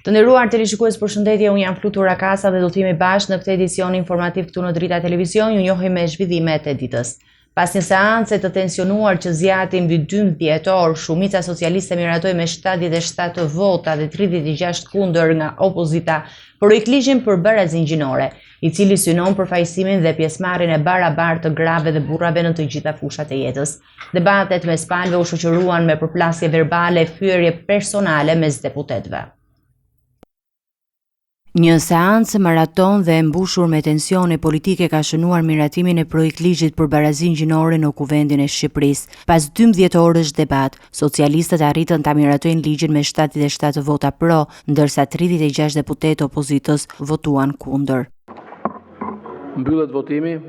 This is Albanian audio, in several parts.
Të nderuar televizionistë, përshëndetje, unë jam Flutur Rakasa dhe do të jemi bashkë në këtë edicion informativ këtu në Drita Televizion. Ju njohim me zhvillimet e ditës. Pas një seance të tensionuar që zgjati mbi 12 orë, shumica socialiste miratoi me 77 vota dhe 36 kundër nga opozita projektligjin për barazin gjinore, i cili synon përfaqësimin dhe pjesëmarrjen e barabartë të grave dhe burrave në të gjitha fushat e jetës. Debatet mes palëve u shoqëruan me përplasje verbale, fyerje personale mes deputetëve. Një seancë maraton dhe e mbushur me tensione politike ka shënuar miratimin e projektligjit për barazin gjinore në Kuvendin e Shqipërisë. Pas 12 orësh debat, socialistët arritën ta miratojnë ligjin me 77 vota pro, ndërsa 36 deputetë opozitës votuan kundër. Mbyllet votimi.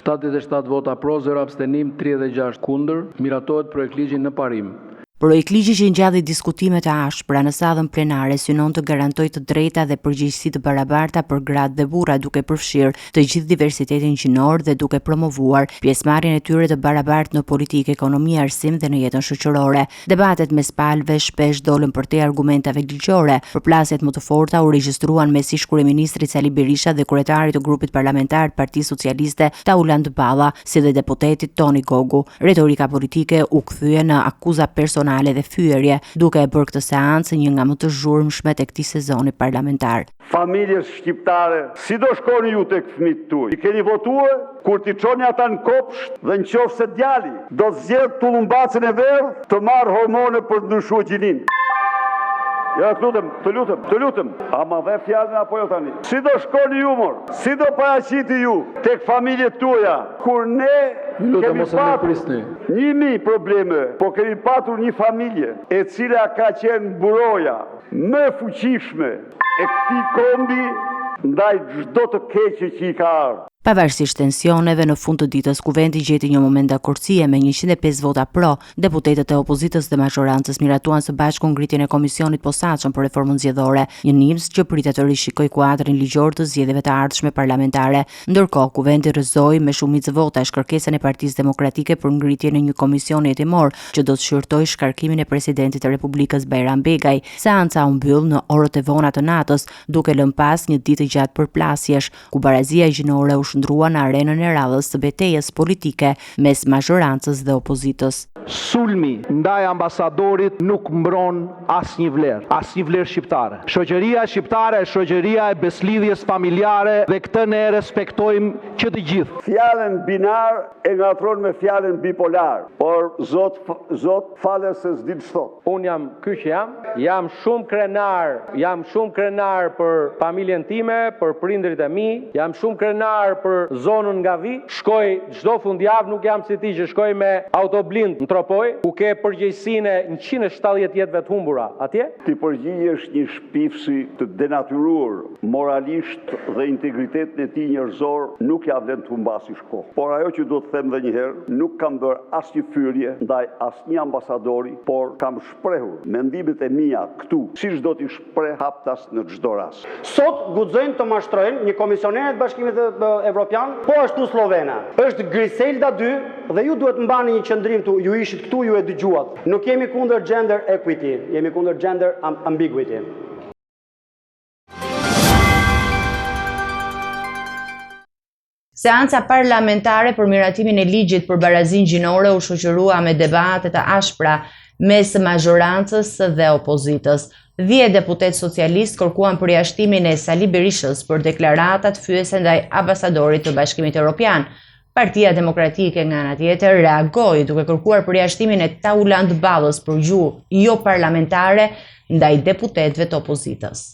77 vota pro, 0 abstenim, 36 kundër. Miratohet projektligji në parim. Projektligji që ngjalli diskutime të ashpra në sallën plenare synon të garantojë të drejta dhe përgjegjësi të barabarta për gratë dhe burra, duke përfshirë të gjithë diversitetin gjinor dhe duke promovuar pjesëmarrjen e tyre të barabartë në politikë, ekonomi, arsim dhe në jetën shoqërore. Debatet mes palëve shpesh dolën përtej argumentave ligjore. Përplasjet më të forta u regjistruan mes ish kryeministrit Sali Berisha dhe kryetarit të grupit parlamentar të Partisë Socialiste Tauland Balla, si dhe deputetit Toni Gogu. Retorika politike u kthye në akuza personale dhe fyerje, duke e bërë këtë seancë një nga më të zhurmshmet e këtij sezoni parlamentar. Familjes shqiptare, si do shkoni ju tek fëmijët tuaj? I keni votuar kur t'i çoni ata në kopsht dhe nëse djali do të zgjedh tullumbacën e verdh të marr hormone për të ndryshuar gjinin. Ja, të lutem. A ma dhe fjalën apo jo tani? Si do shkoni ju mor? Si do paraqiti ju tek familjet tuaja kur ne kemi patur 1000 probleme, po kemi patur një familje e cila ka qenë buroja më e fuqishme e këtij kombi ndaj çdo të keqe që i ka ardhur. Pavarësisht tensioneve, në fund të ditës Kuvendi gjeti një moment dakordësie me 105 vota pro. Deputetët e opozitës dhe majorancës miratuan së bashku ngritjen e komisionit posaçëm për reformën zgjedhore, një nimës që pritet të rishikojë kuadrin ligjor të zgjedhjeve të ardhshme parlamentare. Ndërkohë, Kuvendi rrëzoi me shumicë votash kërkesën e Partisë Demokratike për ngritjen e një komisioni hetimor që do të shqyrtojë shkarkimin e presidentit të Republikës Bajram Begaj. Seanca u mbyll në orët e vona të natës, duke lënë pas një ditë gjatë përplasjesh, ku barazia gjinore u ndrua në arenën e radhës së betejës politike mes majorancës dhe opozitës. Sulmi ndaj ambasadorit nuk mbron asnjë vlerë shqiptare. Shoqëria shqiptare është shoqëria e beslidhjes familjare dhe këtë ne respektojmë që të gjithë. Fjalën binar e ngatron me fjalën bipolar, por Zot falë se s'di ç'thot. Unë jam ky që jam shumë krenar për familjen time, për prindërit e mi, jam shumë krenar për zonën nga vi. Shkoj çdo fundjavë, nuk jam si ti që shkoj me autoblind në Tropoj, ku ke përgjegjësinë e 170 jetëve të humbura atje. Ti përgjigjesh një shpifsi të denaturuar moralisht dhe integritetin e tij njerëzor nuk ja vlen të humbasësh kohë. Por ajo që do të them edhe një herë, nuk kam bërë asnjë fyerje ndaj asnjë ambasadori, por kam shprehur mendimet e mia këtu, siç do t'i shpreh haptas në çdo rast. Sot guxojnë të mashtrojnë një komisioner të Bashkimit Evropian, po ashtu slovena. Është Griselda 2 dhe ju duhet mbani një qendrim këtu, ju ishit këtu, ju e dëgjuat. Nuk jemi kundër gender equity, jemi kundër gender ambiguity. Seanca parlamentare për miratimin e ligjit për barazin gjinore u shoqërua me debate të ashpra mes majorancës dhe opozitës. 10 deputet socialist kërkuan përjashtimin e Sali Berishës për deklaratat fyese ndaj ambasadorit të Bashkimit Evropian. Partia Demokratike nga ana tjetër reagoi duke kërkuar përjashtimin e Tauland Ballës për gjuhë jo parlamentare ndaj deputetëve të opozitës.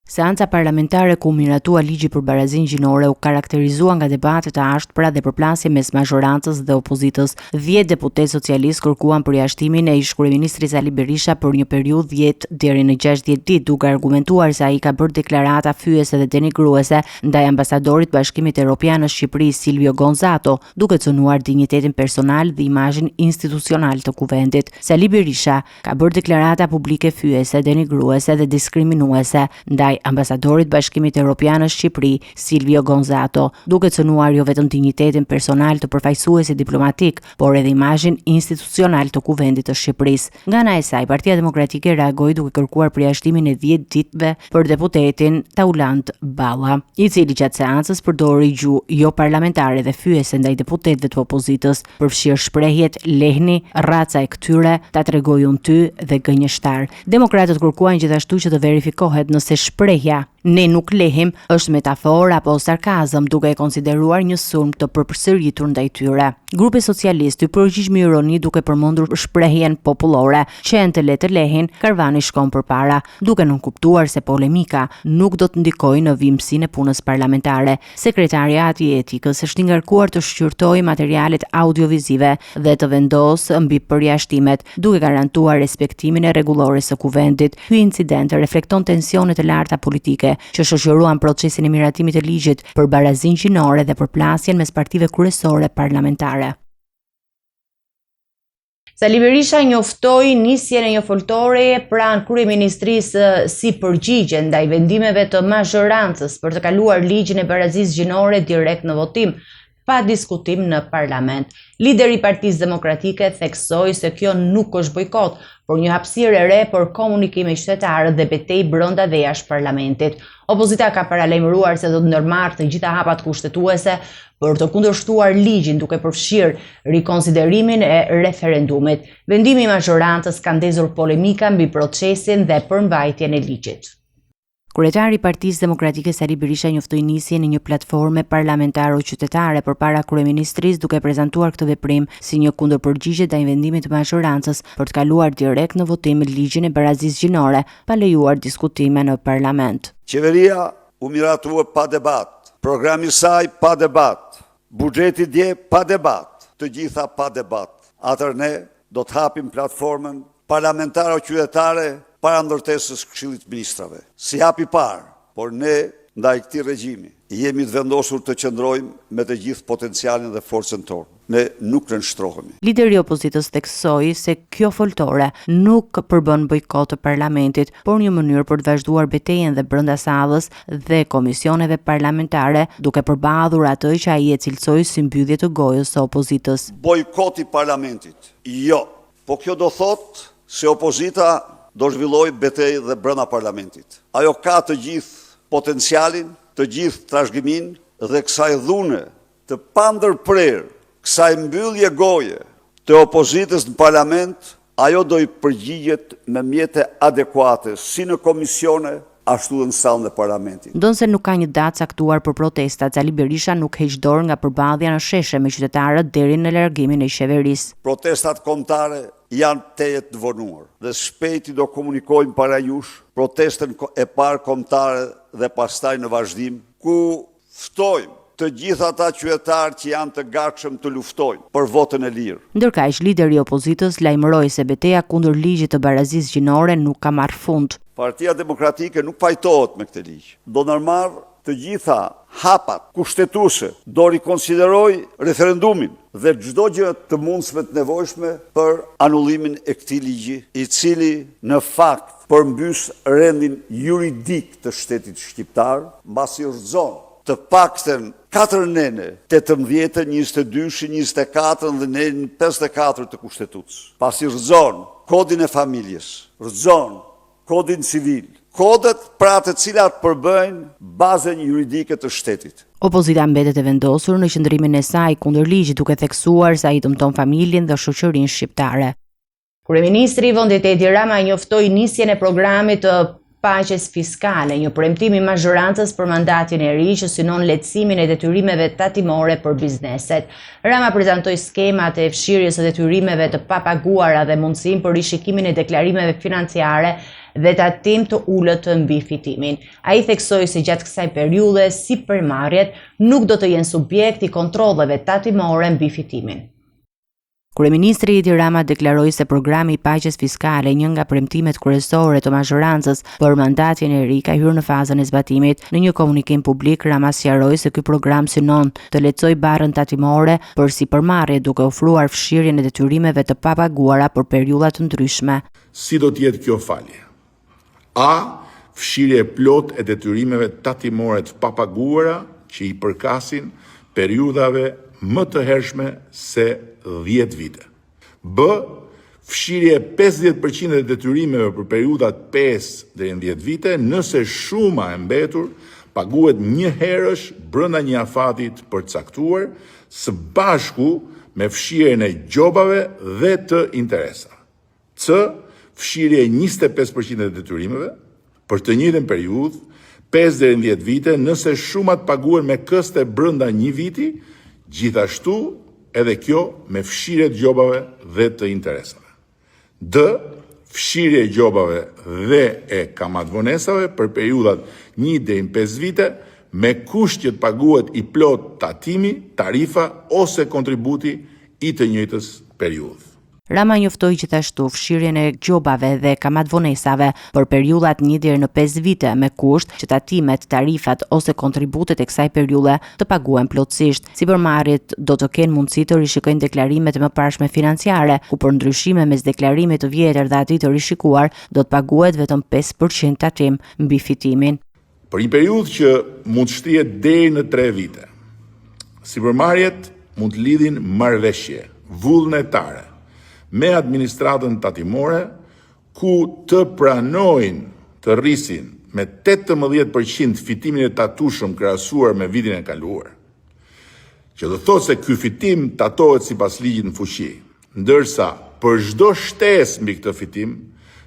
Seanca parlamentare ku miratua ligji për barazin gjinore u karakterizua nga debate të ashpra dhe përplasje mes majorancës dhe opozitës. 10 deputet socialist kërkuan përjashtimin e ish kryeministrit Sali Berisha për një periudhë 10 deri në 60 ditë, duke argumentuar se ai ka bërë deklarata fyese dhe denigruese ndaj ambasadorit Bashkimit Evropian në Shqipëri Silvio Gonzato, duke cënuar dinjitetin personal dhe imazhin institucional të Kuvendit. Sali Berisha ka bërë deklarata publike fyese, denigruese dhe diskriminuese ndaj saj, ambasadorit Bashkimit Evropian në Shqipëri, Silvio Gonzato, duke cënuar jo vetëm dinjitetin personal të përfaqësuesit diplomatik, por edhe imazhin institucional të Kuvendit të Shqipërisë. Nga ana e saj, Partia Demokratike reagoi duke kërkuar përjashtimin e 10 ditëve për deputetin Taulant Balla, i cili gjatë seancës përdori gjuhë jo parlamentare dhe fyese ndaj deputetëve të opozitës, përfshirë shprehjet "lehni", "raca e këtyre", "ta tregoj unë ty" dhe "gënjeshtar". Demokratët kërkuan gjithashtu që të verifikohet nëse shprehja "ne nuk lehim" është metaforë apo sarkazëm, duke e konsideruar një sulm të përsëritur ndaj tyre. Grupi Socialist i përgjigj me ironi duke përmendur shprehjen popullore "qenë të le të lehin, karvani shkon përpara", duke nënkuptuar se polemika nuk do të ndikojë në vimësinë e punës parlamentare. Sekretariati i Etikës është i ngarkuar të shqyrtojë materialet audiovizive dhe të vendosë mbi përjashtimet, duke garantuar respektimin e rregullores së Kuvendit. Ky incident reflekton tensionet e larta politike që shoqëruan procesin e miratimit të ligjit për barazinë gjinore dhe përplasjen mes partive kryesore parlamentare. Sali Berisha njoftoi nisjen e një foltoreje pranë kryeministrisë si përgjigje ndaj vendimeve të mazhorancës për të kaluar ligjin e barazisë gjinore direkt në votim, pa diskutim në parlament. Lideri i Partisë Demokratike theksoi se kjo nuk është bojkot, por një hapësirë e re për komunikim me qytetarët dhe betejë brenda dhe jashtë parlamentit. Opozita ka paralajmëruar se do të ndërmarrë të gjitha hapat kushtetuese për të kundërshtuar ligjin, duke përfshirë rikonsiderimin e referendumit. Vendimi i mazhorancës ka ndezur polemika mbi procesin dhe përmbajtjen e ligjit. Kryetari i Partisë Demokratike Sali Berisha njoftoi nisjen e një platforme parlamentaro-qytetare përpara kryeministrisë, duke prezantuar këtë veprim si një kundërpërgjigje ndaj vendimit të mazhorancës për të kaluar direkt në votim ligjin e barazisë gjinore, pa lejuar diskutime në parlament. Qeveria u miratua pa debat, programi i saj pa debat, buxheti dje pa debat, të gjitha pa debat. Atëherë ne do të hapim platformën parlamentaro-qytetare para ndërtesës Këshillit të Ministrave. Si hapi parë, por ne ndaj këtij regjimi jemi të vendosur të qëndrojmë me të gjithë potencialin dhe forcën tonë. Ne nuk nënshtrohemi. Lideri i opozitës theksoi se kjo foltore nuk përbën bojkot të parlamentit, por një mënyrë për të vazhduar betejën dhe brenda sallës dhe komisioneve parlamentare, duke përballur atë që ai e cilësoi si mbyllje të gojës së opozitës. Bojkoti parlamentit. Jo, po kjo do thotë se opozita do zhvilloj betejë dhe brenda parlamentit. Ajo ka të gjithë potencialin, të gjithë trashëgimin dhe kësaj dhune të pandërprerë, kësaj mbyllje goje të opozitës në parlament, ajo do i përgjigjet me mjete adekuate si në komisione, ashtu dhe në sallën e parlamentit. Ndonse nuk ka një datë caktuar për protestat, Sali Berisha nuk heq dorë nga përballja në sheshe me qytetarët deri në largimin e qeverisë. Protestat kombëtare janë tejet të vonuar dhe shpejti do komunikojmë para jush protestën e parë kombëtare dhe pastaj në vazhdim, ku ftojmë të gjithë ata qytetarë që janë të gatshëm të luftojnë për votën e lirë. Ndërkaq, lideri i opozitës lajmëroi se betejë kundër ligjit të barazisë gjinore nuk ka marrë fund. Partia Demokratike nuk pajtohet me këtë ligj. Do ndërmarrë të gjitha hapat kushtetuese, do rikonsideroj referendumin dhe çdo gjë të mundshme të nevojshme për anullimin e këtij ligji, i cili në fakt përmbys rendin juridik të shtetit shqiptar, mbasi rrëzon të paktën 4 nene, 18, 22, 24 dhe nenin 54 të kushtetutës. Pasi rrëzon kodin e familjes, rrëzon kodin civil, kodet pra të cilat përbëjnë bazën juridike të shtetit. Opozita mbetet e vendosur në qëndrimin e saj kundër ligjit, duke theksuar se ai dëmton familjen dhe shoqërinë shqiptare. Kryeministri i vendit Edi Rama njoftoi nisjen e programit të paqes fiskale, një premtim i mazhorancës për mandatin e ri që synon lehtësimin e detyrimeve tatimore për bizneset. Rama prezantoi skemat e fshirjes së detyrimeve të papaguara dhe mundësinë për rishikimin e deklarimeve financiare dhe tatim të ulët mbi fitimin. Ai theksoi se gjatë kësaj periudhe sipërmarrjet nuk do të jenë subjekt i kontrolleve tatimore mbi fitimin. Kryeministri Edi Rama deklaroi se programi i paqes fiskale, një nga premtimet kryesore të mazhorancës për mandatin e ri, ka hyrë në fazën e zbatimit. Në një komunikim publik, Rama sqaroi se ky program synon të lehtësojë barrën tatimore për sipërmarrje, duke ofruar fshirjen e detyrimeve të papaguara për periudha të ndryshme. Si do të jetë kjo falje? A, fshirje e plot e detyrimeve tatimore të papaguara që i përkasin periudhave më të hershme se 10 vite. B. Fshirje 50% e detyrimeve për periudat 5 deri në 10 vite, nëse shuma e mbetur paguhet një herësh brenda një afati të përcaktuar, së bashku me fshirjen e gjobave dhe të interesave. C. Fshirje 25% e detyrimeve për të njëjtën periudhë, 5 deri në 10 vite, nëse shumat paguhen me këste brenda një viti, gjithashtu edhe kjo me fshirje të gjobave dhe të interesave. D. Fshirje e gjobave dhe e kamatvonesave për periudat 1 deri në 5 vite, me kusht që të paguhet i plot tatimi, tarifa ose kontributi i të njëjtës periudhë. Rama njoftoi gjithashtu fshirjen e gjobave dhe kamatvonesave për periudhat 1 deri në 5 vite me kusht që tatimet, tarifat ose kontributet e kësaj periudhe të paguhen plotësisht. Sipërmarrjet do të kenë mundësi të rishikojnë deklarimet e mëparshme financiare, ku për ndryshime mes deklarimit të vjetër dhe atij të rishikuar do të paguhet vetëm 5% tatim mbi fitimin. Për një periudhë që mund të shtrihet deri në 3 vite, sipërmarrjet mund të lidhin marrëveshje vullnetare me administratën tatimore, ku të pranojnë të rrisin me 18% fitimin e tatueshëm krahasuar me vitin e kaluar. Që do thotë se ky fitim tatohet sipas ligjit në fuqi, ndërsa për çdo shtesë mbi këtë fitim,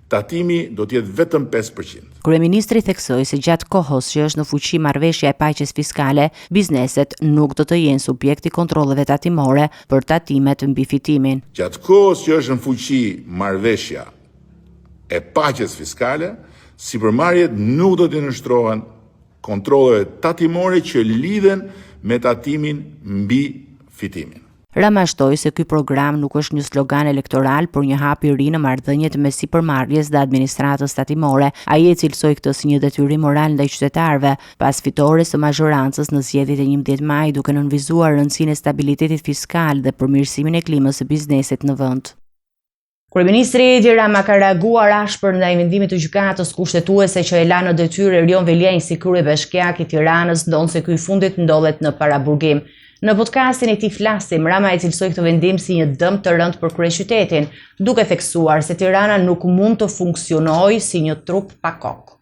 tatimi do të jetë vetëm 5%. Kryeministri theksoi se gjatë kohës që është në fuqi marrëveshja e paqes fiskale, bizneset nuk do të jenë subjekti kontrolleve tatimore për tatimet mbi fitimin. Gjatë kohës që është në fuqi marrëveshja e paqes fiskale, sipërmarrjet nuk do të nënshtrohen kontrolleve tatimore që lidhen me tatimin mbi fitimin. Rama shtoi se ky program nuk është një slogan elektoral, por një hap i ri në marrëdhëniet mes sipërmarrjes dhe administratës tatimore. Ai e cilësoi këtë si një detyrim moral ndaj qytetarëve, pas fitores së mazhorancës në zgjedhjet e 11 maj, duke nënvizuar rëndësinë e stabilitetit fiskal dhe përmirësimin e klimës së biznesit në vend. Kryeministri Edi Rama ka reaguar ashpër ndaj vendimit të gjykatës kushtetuese që e la në detyrë Erion Veliajin si kryebashkiak i Tiranës, ndonse ky i fundit ndodhet në paraburgim. Në podcastin e tij Flasim, Rama e cilësoi këtë vendim si një dëm të rënd për kryeqytetin, duke theksuar se Tirana nuk mund të funksionojë si një trup pa kokë.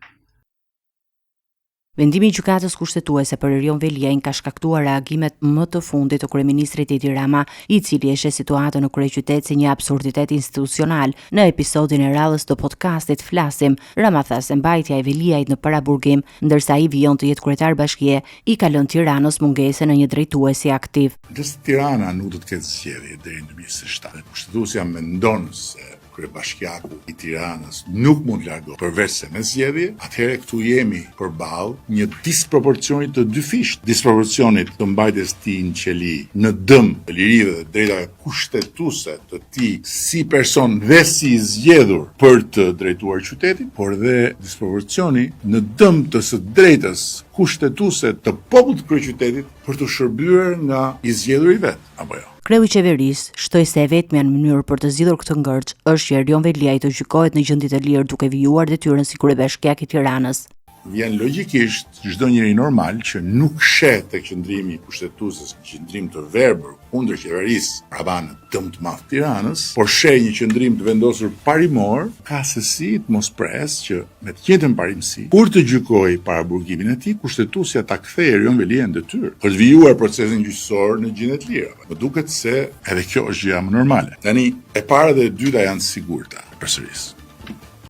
Vendimi i gjykatës kushtetuese për Erion Veliajin ka shkaktuar reagimet më të fundit të kryeministrit Edi Rama, i cili e sheh situatën në kryeqytet si një absurditet institucional. Në episodin e radhës të podcastit Flasim, Rama tha se mbajtja e Veliajit në paraburgim, ndërsa ai vijon të jetë kryetar bashkie, i ka lënë Tiranës mungesën e një drejtuesi aktiv. Ndërsa Tirana nuk do të ketë zgjedhje deri në 2027. Kushtetuesja mendon se kryebashkiaku i Tiranës nuk mund largohet përveç se me zgjedhje, atëherë këtu jemi përballë një disproporcioni të dyfisht, disproporcionit të mbajtjes së tij në qeli në dëm të lirive dhe drejtave kushtetuese të tij si person dhe si i zgjedhur për të drejtuar qytetin, por dhe disproporcioni në dëm të së drejtës kushtetuese të popullit të kryeqytetit për të shërbyer nga i zgjedhuri vet, apo jo. Kreu i qeverisë shtoi se e vetmja mënyrë për të zgjidhur këtë ngërç është që Erion Veliaj të gjykohet në gjendje të lirë duke vijuar detyrën si kryebashkiak i Tiranës. Vjen logjikisht çdo njeri normal që nuk sheh tek qëndrimi i kushtetueses një qëndrim të verbër kundër qeverisë brava në dëm të madh Tiranës, por sheh një qëndrim të vendosur parimor, ka sesi të mos pres që me të njëjtën parimësi, kur të gjykojë paraburgimin e tij, kushtetuesja ta kthejë Erion Veliajin në detyrë për të vijuar procesin gjyqësor në gjendje të lira. Më duket se edhe kjo është gjëja më normale. Tani e para dhe e dyta janë sigurta përsëris.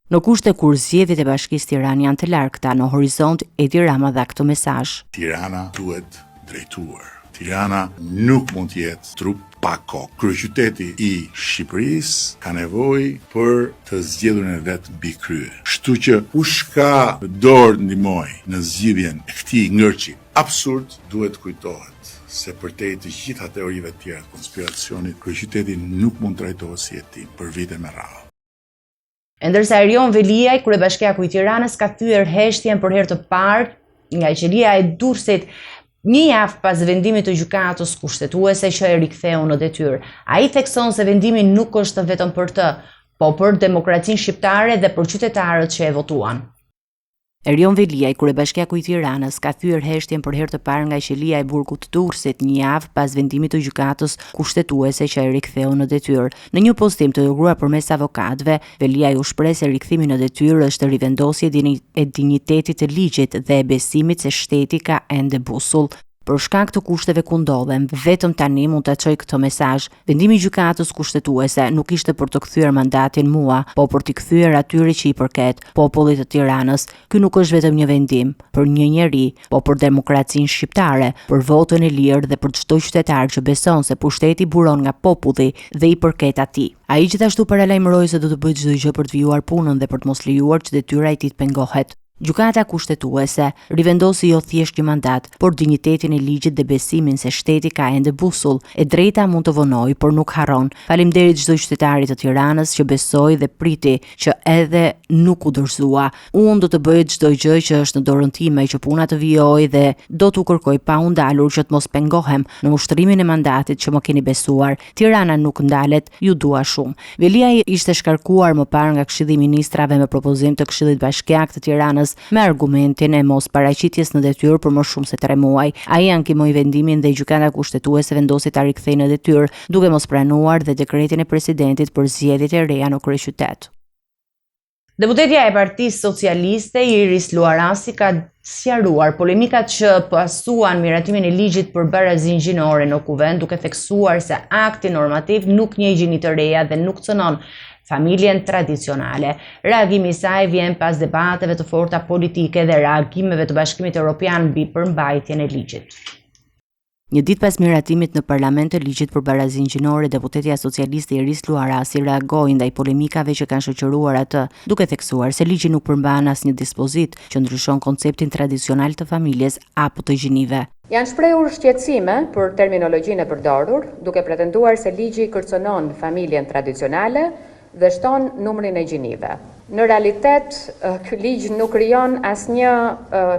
Në kushte kur zgjedhjet e Bashkisë Tiranë janë të largta në horizont, Edi Rama dha këtë mesazh. Tirana duhet drejtuar. Tirana nuk mund të jetë trup pa kokë. Kryeqyteti i Shqipërisë ka nevojë për të zgjedhurin e vet mbi krye. Kështu që kush ka dorë ndihmoj në zgjidhjen e këtij ngërçi absurd duhet kujtohet se përtej të gjitha teorive të tjera të konspiracionit, kryeqyteti nuk mund të trajtohet si jetim për vite me radhë. Ndërsa Erion Veliaj, kryebashkiaku i Tiranës, ka thyer heshtjen për herë të parë nga qelia e Durrësit një javë pas vendimit të gjykatës kushtetuese që e riktheu në detyrë. Ai thekson se vendimi nuk është vetëm për të, po për demokracinë shqiptare dhe për qytetarët që e votuan. Erion Veliaj, kryebashkiaku i Tiranës, ka thyer heshtjen për herë të parë nga qelia e burgut të Durrësit një javë pas vendimit të gjykatës kushtetuese që e riktheu në detyrë. Në një postim të dërguar përmes avokatëve, Veliaj u shpreh se rikthimi në detyrë është rivendosje e dinjitetit të ligjit dhe e besimit se shteti ka ende busull. Për shkak të kushteve ku ndodhem, vetëm tani mund ta çoj këtë mesazh. Vendimi i gjykatës kushtetuese nuk ishte për të kthyer mandatin mua, po për t'i kthyer atyre që i përket, popullit të Tiranës. Ky nuk është vetëm një vendim për një njeri, po për demokracinë shqiptare, për votën e lirë dhe për çdo qytetar që beson se pushteti buron nga populli dhe i përket atij. Ai gjithashtu paralajmëroi se do të bëjë çdo gjë për të vijuar punën dhe për të mos lejuar që detyra e tij të pengohet. Gjykata kushtetuese rivendosi jo thjesht një mandat, por dinjitetin e ligjit dhe besimin se shteti ka ende busull. E drejta mund të vonojë, por nuk harron. Faleminderit çdo qytetarit të Tiranës që besoi dhe priti që edhe nuk u dorëzua. Unë do të bëj çdo gjë që është në dorën time që puna të vijojë dhe do t'u kërkoj pa u ndalur që të mos pengohem në ushtrimin e mandatit që më keni besuar. Tirana nuk ndalet, ju dua shumë. Veliaj ishte shkarkuar më parë nga Këshilli i Ministrave me propozim të Këshillit Bashkiak të Tiranës me argumentin e mos paraqitjes në detyrë për më shumë se 3 muaj. Ai ankimoi vendimin dhe gjykata kushtetuese vendosi ta rikthejë në detyrë, duke mos pranuar dhe dekretin e presidentit për zgjedhjet e reja në kryeqytet. Deputetja e Partisë Socialiste Iris Luarasi ka sqaruar polemikat që pasuan miratimin e ligjit për barazinë gjinore në Kuvend, duke theksuar se akti normativ nuk njeh gjini të reja dhe nuk cënon familjen tradicionale. Reagimi i saj vjen pas debateve të forta politike dhe reagimeve të Bashkimit Evropian mbi përmbajtjen e ligjit. Një ditë pas miratimit në parlament të ligjit për barazinë gjinore, deputetja socialiste Iris Luarasi reagoi ndaj polemikave që kanë shoqëruar atë, duke theksuar se ligji nuk përmban asnjë dispozit që ndryshon konceptin tradicional të familjes apo të gjinive. Janë shprehur shqetësime për terminologjinë e përdorur, duke pretenduar se ligji kërcënon familjen tradicionale dhe shton numrin e gjinive. Në realitet, ky ligj nuk krijon asnjë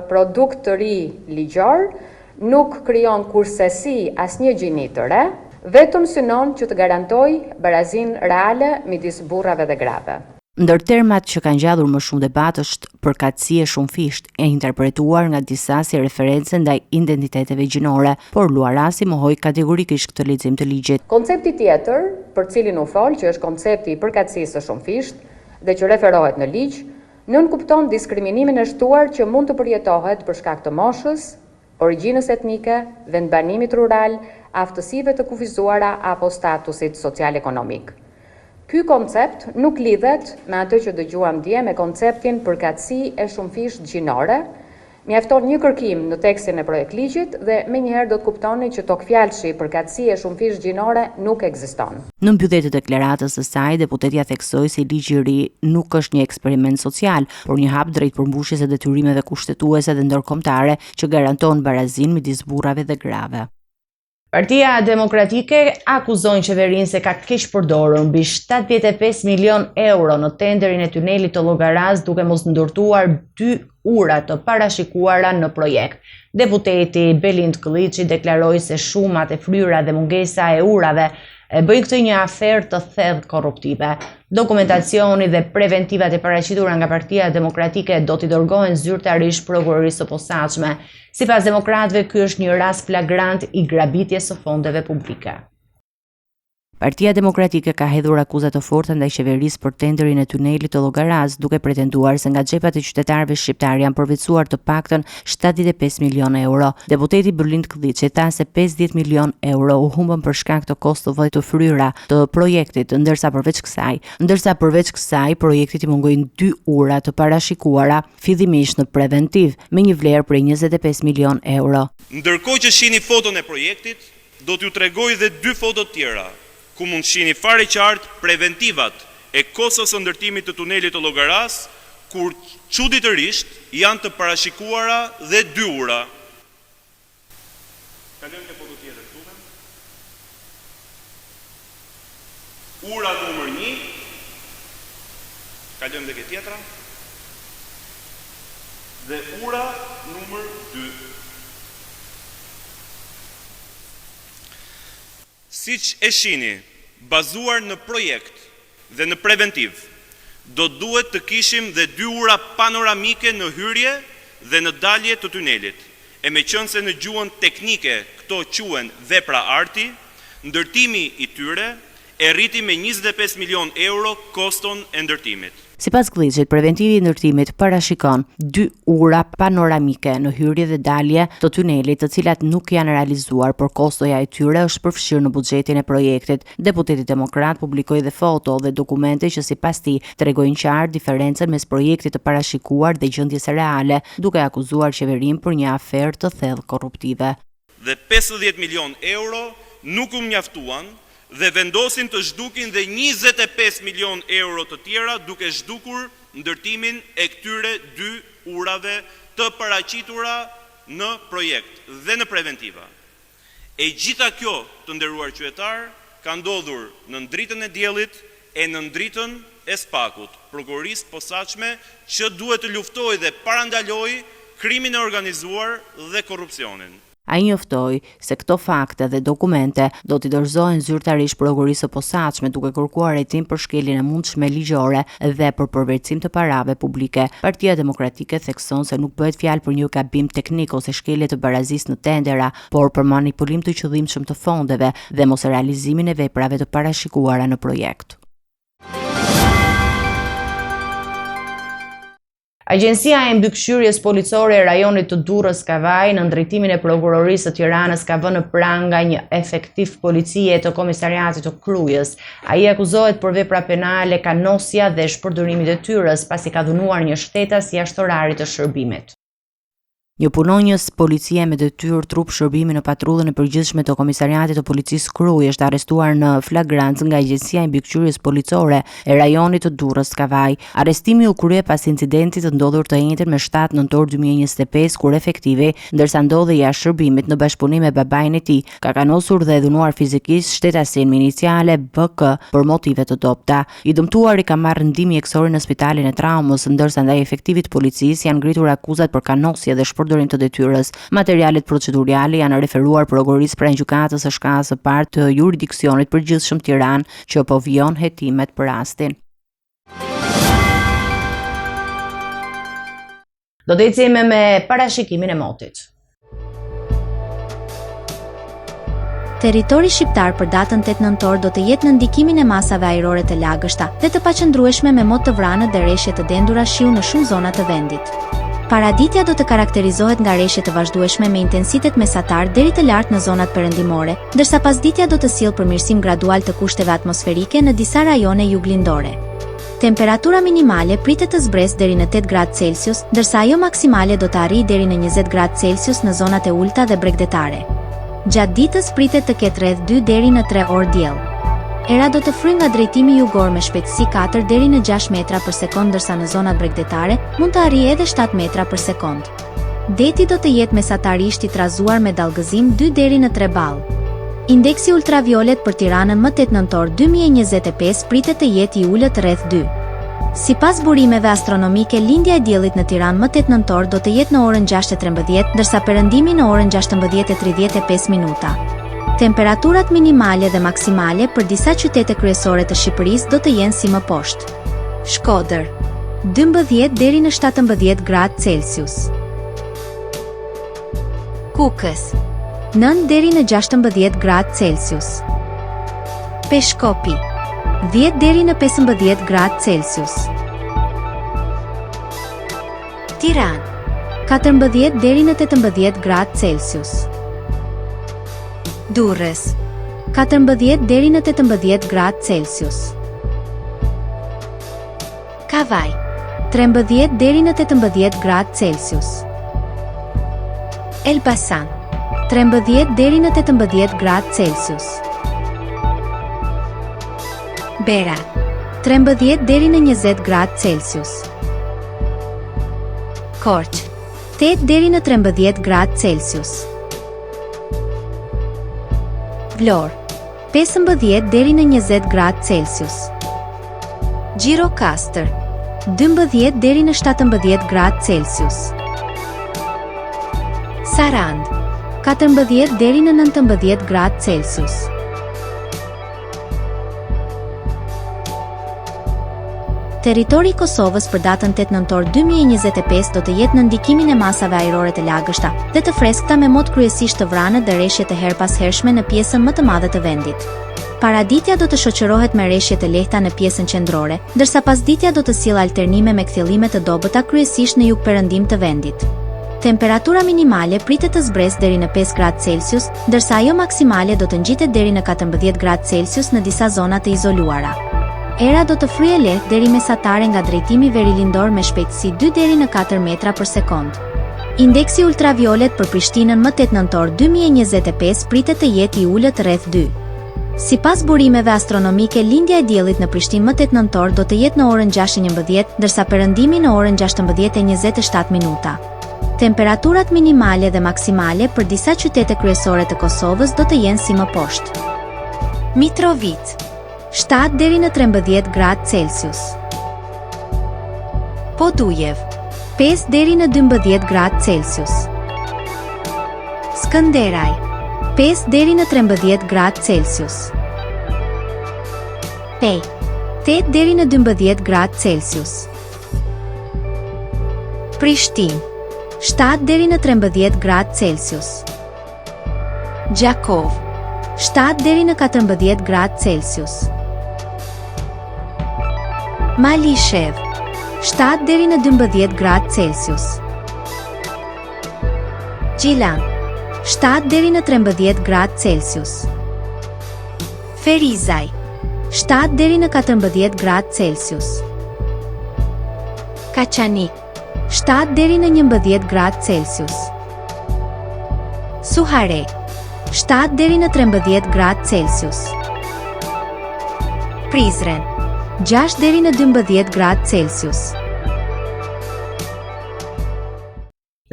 produkt të ri ligjor, nuk krijon kurrësi asnjë gjini të re, vetëm synon që të garantojë barazinë reale midis burrave dhe grave. Ndër termat që kanë gjallur më shumë debat është përkatësia shumëfisht, e interpretuar nga disa si referencë ndaj identiteteve gjinore, por Luarasi mohoi kategorikisht këtë lexim të ligjit. Koncepti tjetër, për cilin u fol, që është koncepti i përkatësisë së shumëfisht dhe që referohet në ligj, nënkupton diskriminimin e shtuar që mund të përjetohet për shkak të moshës, origjinës etnike, vendbanimit rural, aftësive të kufizuara apo statusit social-ekonomik. Ky koncept nuk lidhet me atë që dëgjuam dje me konceptin përkatësi e shumëfisht gjinore. Mjafton një kërkim në tekstin e projektligjit dhe menjëherë do të kuptoni që tokfjalëshi përkatësi e shumëfisht gjinore nuk ekziston. Në mbyllje të deklaratës së saj, deputetja theksoi se ligji i ri nuk është një eksperiment social, por një hap drejt përmbushjes së detyrimeve kushtetuese dhe ndërkombëtare që garanton barazinë midis burrave dhe grave. Partia Demokratike akuzon qeverinë se ka keq përdorur mbi 75 milion euro në tenderin e tunelit të Llogaras duke mos ndërtuar 2 ura të parashikuara në projekt. Deputeti Belind Kılliçi deklaroi se shumat e fryra dhe mungesa e urave e bëjnë këtë një aferë të thellë korruptive. Dokumentacioni dhe preventivat e paraqitura nga Partia Demokratike do t'i dërgohen zyrtarisht prokurorisë së posaçme. Sipas demokratëve, ky është një rast flagrant i grabitjes së fondeve publike. Partia Demokratike ka hedhur akuza të forta ndaj qeverisë për tenderin e tunelit të Llogaras, duke pretenduar se nga xhepat e qytetarëve shqiptar janë përvetësuar të paktën 75 milion euro. Deputeti Belind Kılliçi tha se 50 milion euro u humbën për shkak të kostove të fryra të projektit, ndërsa përveç kësaj projektit i mungojnë 2 ura të parashikuara fillimisht në preventiv me një vlerë prej 25 milion euro. Ndërkohë që shihni foton e projektit, do t'ju tregoj dhe 2 foto tjera, ku mund shihni fare qartë preventivat e kostës së ndërtimit të tunelit të Llogaras, kur çuditërisht janë të parashikuara dhe 2 ura. Kalojmë te foto tjetër, lutem. Ura numër 1. Kalojmë tek e tjetra. Dhe ura numër 2. Siç e shihni, bazuar në projekt dhe në preventiv, do duhet të kishim dhe 2 ura panoramike në hyrje dhe në dalje të tunelit. E me qënë se në gjuhën teknike këto quhen vepra arti, ndërtimi i tyre e rriti me 25 milion euro koston e ndërtimit. Sipas Glitchit, preventivi i ndërtimit parashikon 2 ura panoramike në hyrje dhe dalje të tunelit, të cilat nuk janë realizuar, por kostoja e tyre është përfshirë në buxhetin e projektit. Deputeti demokrat publikoi dhe foto dhe dokumente që sipas tij tregojnë qartë diferencën mes projektit të parashikuar dhe gjendjes reale, duke akuzuar qeverinë për një aferë të thellë korruptive. Dhe 50 milion euro nuk u mjaftuan dhe vendosin të zhdukin dhe 25 milion euro të tjera duke zhdukur ndërtimin e këtyre 2 urave të paraqitura në projekt dhe në preventiva. E gjitha kjo, të nderuar qytetar, ka ndodhur në dritën e diellit e në dritën e spakut, prokurorisë posaçme që duhet të luftojë dhe parandalojë krimin e organizuar dhe korrupsionin. Ai njoftoi se këto fakte dhe dokumente do t'i dorëzohen zyrtarisht prokurorisë së posaçme, duke kërkuar hetim për shkeljen e mundshme ligjore dhe për përvetësim të parave publike. Partia Demokratike thekson se nuk bëhet fjalë për një gabim teknik ose shkelje të barazisë në tendera, por për manipulim të qëllimshëm të fondeve dhe mos realizimin e veprave të parashikuara në projekt. Agjencia e mbikëqyrjes policore e rajonit të Durrës Kavaj në drejtimin e prokurorisë së Tiranës ka vënë pranga një efektiv policie të komisariatit të Krujës. Ai akuzohet për vepra penale, kanosja dhe shpërdorimi i detyrës pasi ka dhunuar një shtetas jashtëorarit të shërbimit. Një punonjës policie me detyrë trup shërbimi në patrullën e përgjithshme të Komisariatit të Policisë Krujë është arrestuar në flagrancë nga Agjencia e mbikëqyrjes policore e rajonit të Durrës Kavaj. Arrestimi u krye pas incidentit të ndodhur të njëjtën me 7 nëntor 2025, kur efektivi, ndërsa ndodhej jashtë shërbimit në bashkëpunim me babain e tij, ka kanosur dhe dhunuar fizikisht shtetasin me iniciale BK për motive të dobta. I dëmtuari ka marrë ndihmë mjekësore në spitalin e traumës, ndërsa ndaj efektivit policisë janë ngritur akuzat për kanosje dhe shpërdorim të detyrës. Materialet procedurale janë referuar prokurorisë pranë gjykatës së shkallës së parë të jurisdiksionit përgjithshëm Tiranë, që po vijon hetimet për rastin. Do të ecim me parashikimin e motit. Territori shqiptar për datën 8 nëntor do të jetë në ndikimin e masave ajrore të lagështa dhe të paqëndrueshme me mot të vranë dhe rreshje të dendura shiu në shumë zona të vendit. Paraditja do të karakterizohet nga rreshje të vazhdueshme me intensitet mesatar deri të lartë në zonat perëndimore, ndërsa pasditja do të sjellë përmirësim gradual të kushteve atmosferike në disa rajone juglindore. Temperatura minimale pritet të zbresë deri në 8 gradë Celsius, ndërsa ajo maksimale do të arrijë deri në 20 gradë Celsius në zonat e ulta dhe bregdetare. Gjatë ditës pritet të ketë rreth 2 deri në 3 orë diell. Era do të fryjë nga drejtimi jugor me shpejtësi 4 deri në 6 metra për sekond, ndërsa në zonat bregdetare mund të arrijë edhe 7 metra për sekond. Deti do të jetë mesatarisht i trazuar me dallgëzim 2 deri në 3 ballë. Indeksi ultraviolet për Tiranën më 8 nëntor 2025 pritet të jetë i ulët rreth 2. Sipas burimeve astronomike, lindja e diellit në Tiranë më 8 nëntor do të jetë në orën 6:13, ndërsa perëndimi në orën 16:35 minuta. Temperaturat minimale dhe maksimale për disa qytete kryesore të Shqipërisë do të jenë si më poshtë. Shkodër, 12 deri në 17 gradë Celsius. Kukës, 9 deri në 16 gradë Celsius. Peshkopi, 10 deri në 15 gradë Celsius. Tiranë, 14 deri në 18 gradë Celsius. Durrës, 14 deri në 18 gradë Celsius. Kavaj, 13 deri në 18 gradë Celsius. Elbasan, 13 deri në 18 gradë Celsius. Berat, 13 deri në 20 gradë Celsius. Korçë, 8 deri në 13 gradë Celsius. Vlorë, 15 deri në 20 gradë Celsius. Gjirokastër, 12 deri në 17 gradë Celsius. Sarand, 14 deri në 19 gradë Celsius. Territori i Kosovës për datën 8 nëntor 2025 do të jetë në ndikimin e masave ajrore të lagështa dhe të freskëta me mod kryesisht të vranë dhe rreshje të her pas hershme në pjesën më të madhe të vendit. Paraditja do të shoqërohet me rreshje të lehta në pjesën qendrore, ndërsa pasditja do të sjellë alternime me kthjellime të dobëta kryesisht në jugperëndim të vendit. Temperatura minimale pritet të zbresë deri në 5 gradë Celsius, ndërsa ajo maksimale do të ngjitet deri në 14 gradë Celsius në disa zona të izoluara. Era do të fryejë lehtë deri mesatare nga drejtimi verilindor me shpejtësi 2 deri në 4 metra për sekond. Indeksi ultraviolet për Prishtinën më 8 nëntor 2025 pritet të jetë i ulët rreth 2. Sipas burimeve astronomike, lindja e diellit në Prishtinë më 8 nëntor do të jetë në orën 6:11, ndërsa perëndimi në orën 16:27 minuta. Temperaturat minimale dhe maksimale për disa qytete kryesore të Kosovës do të jenë si më poshtë. Mitrovica 7 deri në 13 gradë Celsius. Podujev 5 deri në 12 gradë Celsius. Skënderaj 5 deri në 13 gradë Celsius. Pej 8 deri në 12 gradë Celsius. Prishtinë 7 deri në 13 gradë Celsius. Gjakov 7 deri në 14 gradë Celsius. Malishev 7 deri në 12 gradë Celsius. Gjilan 7 deri në 13 gradë Celsius. Ferizaj 7 deri në 14 gradë Celsius. Kaçanik 7 deri në 11 gradë Celsius. Suhare 7 deri në 13 gradë Celsius. Prizren 6 deri në 12 gradë Celsius.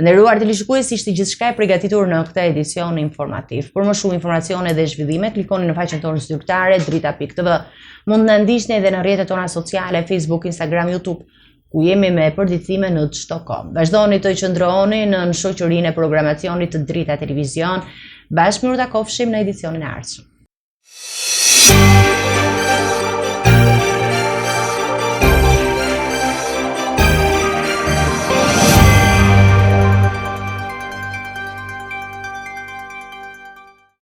Nderuar televizionistë, ishte gjithçka e përgatitur në këtë edicion informativ. Për më shumë informacione dhe zhvillime, klikoni në faqen tonë zyrtare drita.tv. Mund na ndiqni edhe në rrjetet tona sociale, Facebook, Instagram, YouTube, ku jemi me përditësime në çdo.com. Vazhdoni të qëndroheni në shoqërinë e programacionit të Drita Televizion. Bashkë mirë takofshim në edicionin e ardhshëm.